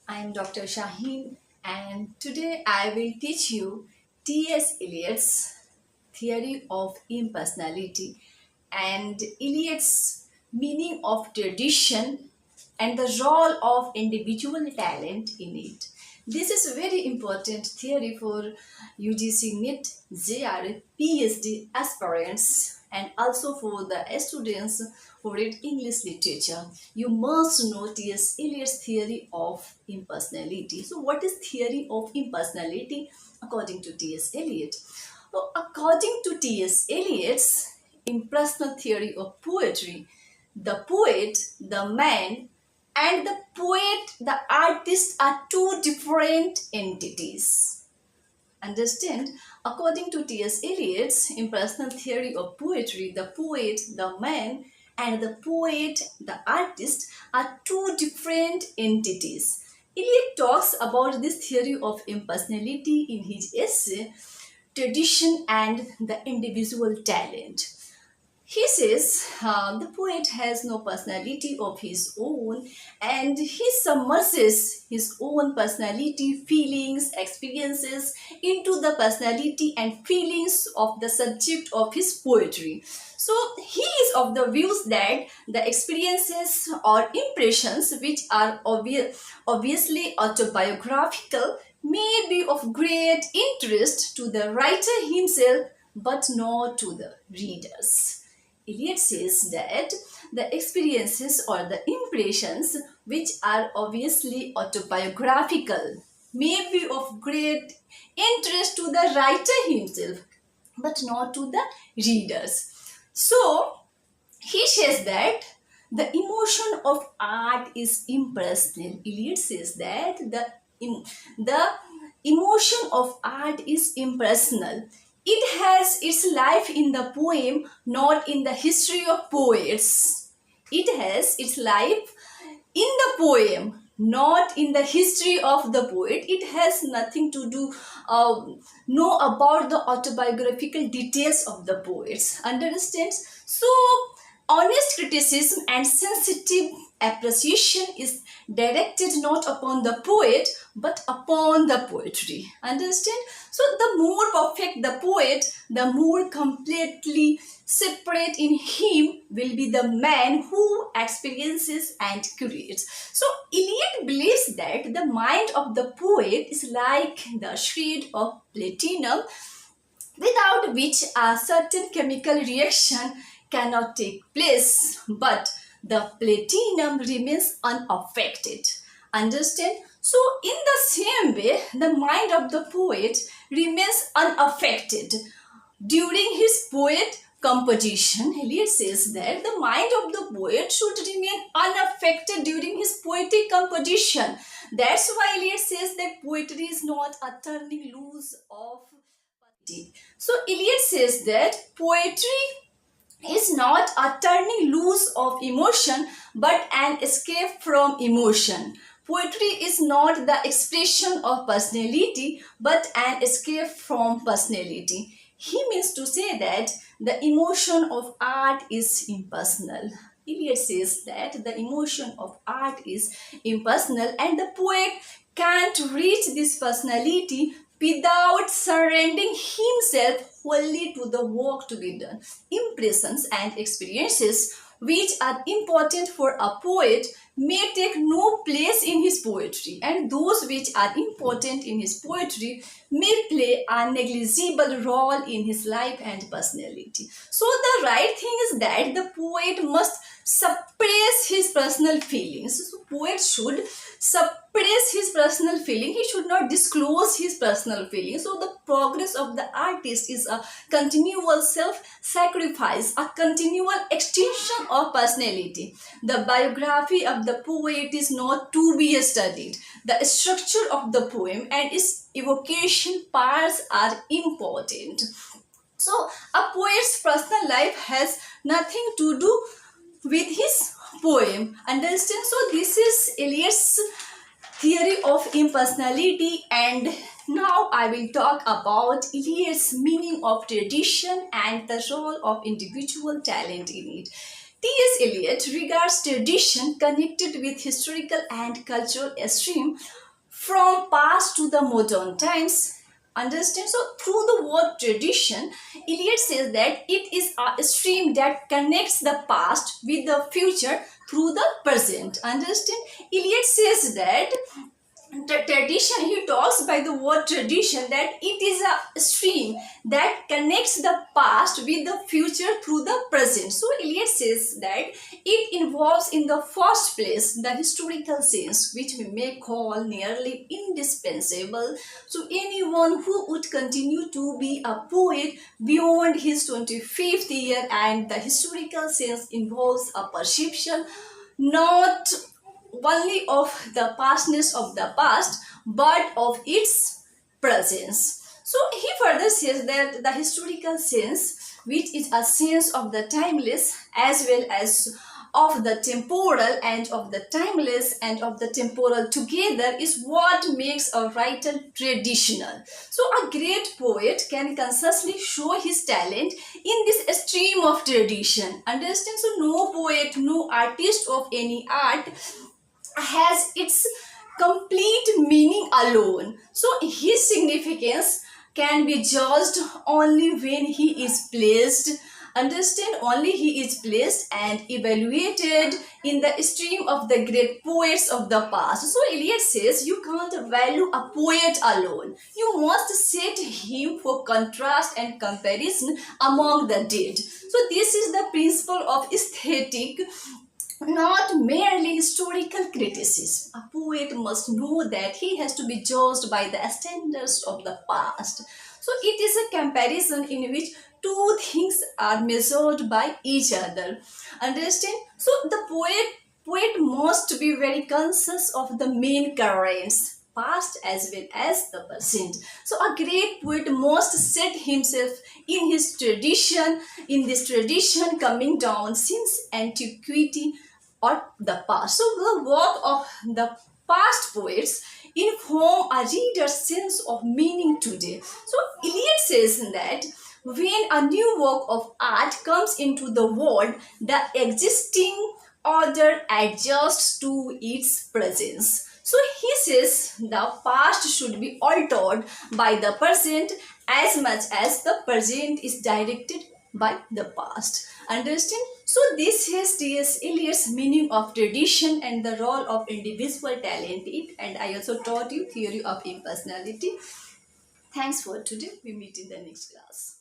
I am Dr. Shahin, and today I will teach you T.S. Eliot's theory of impersonality and Eliot's meaning of tradition and the role of individual talent in it. This is a very important theory for UGC NEET, JR, Ph.D. aspirants and also for the students who read English literature. You must know T.S. Eliot's theory of impersonality. So what is theory of impersonality according to T.S. Eliot? So according to T.S. Eliot's impersonal theory of poetry, the poet, the man, and the poet, the artist are two different entities. Understand? According to T.S. Eliot's impersonal theory of poetry, the poet, the man, and the poet, the artist are two different entities. Eliot talks about this theory of impersonality in his essay, Tradition and the Individual Talent. He says the poet has no personality of his own and he submerges his own personality, feelings, experiences into the personality and feelings of the subject of his poetry. So he is of the views that the experiences or impressions which are obviously autobiographical may be of great interest to the writer himself but not to the readers. Eliot says that the experiences or the impressions which are obviously autobiographical may be of great interest to the writer himself but not to the readers. So he says that the emotion of art is impersonal. Eliot says that the emotion of art is impersonal. It has its life in the poem, not in the history of poets. It has its life in the poem, not in the history of the poet. It has nothing to do know about the autobiographical details of the poets. Understands? So honest criticism and sensitive appreciation is directed not upon the poet but upon the poetry. Understand? So the more perfect the poet, the more completely separate in him will be the man who experiences and creates. So Eliot believes that the mind of the poet is like the shred of platinum without which a certain chemical reaction cannot take place, but the platinum remains unaffected. Understand? So, in the same way, the mind of the poet remains unaffected. During his poet composition, Eliot says that the mind of the poet should remain unaffected during his poetic composition. That's why Eliot says that poetry is not a turning loose of. So Eliot says that poetry is not a turning loose of emotion but an escape from emotion. Poetry is not the expression of personality but an escape from personality. He means to say that the emotion of art is impersonal. Eliot says that the emotion of art is impersonal and the poet can't reach this personality without surrendering himself wholly to the work to be done. Impressions and experiences which are important for a poet may take no place in his poetry, and those which are important in his poetry may play a negligible role in his life and personality. So the right thing is that the poet must suppress his personal feelings. So poet should suppress his personal feeling. He should not disclose his personal feelings. So the progress of the artist is a continual self-sacrifice, a continual extension of personality. The biography of the poet is not to be studied. The structure of the poem and its evocation parts are important. So a poet's personal life has nothing to do with his poem. Understand? So this is Eliot's theory of impersonality, and now I will talk about Eliot's meaning of tradition and the role of individual talent in it. T.S. Eliot regards tradition connected with historical and cultural stream from past to the modern times. Understand? So, through the word tradition, Eliot says that it is a stream that connects the past with the future through the present. Understand? Eliot says that the tradition, he talks by the word tradition, that it is a stream that connects the past with the future through the present. So Eliot says that it involves in the first place the historical sense, which we may call nearly indispensable to anyone who would continue to be a poet beyond his 25th year. And the historical sense involves a perception not only of the pastness of the past but of its presence. So he further says that the historical sense, which is a sense of the timeless as well as of the temporal, and of the timeless and of the temporal together, is what makes a writer traditional. So a great poet can consciously show his talent in this stream of tradition. Understand? So no poet, no artist of any art has its complete meaning alone. So his significance can be judged only when he is placed. Understand? Only he is placed and evaluated in the stream of the great poets of the past. So Eliot says you can't value a poet alone. You must set him for contrast and comparison among the dead. So this is the principle of aesthetic, not merely historical criticism. A poet must know that he has to be judged by the standards of the past. So it is a comparison in which two things are measured by each other. Understand? So the poet must be very conscious of the main currents, past as well as the present. So a great poet must set himself in his tradition, in this tradition coming down since antiquity or the past. So the work of the past poets inform a reader's sense of meaning today. So Eliot says that when a new work of art comes into the world, the existing order adjusts to its presence. So he says the past should be altered by the present as much as the present is directed by the past. Understand? So this is T.S. Eliot's meaning of tradition and the role of individual talent. And I also taught you theory of impersonality. Thanks for today. We meet in the next class.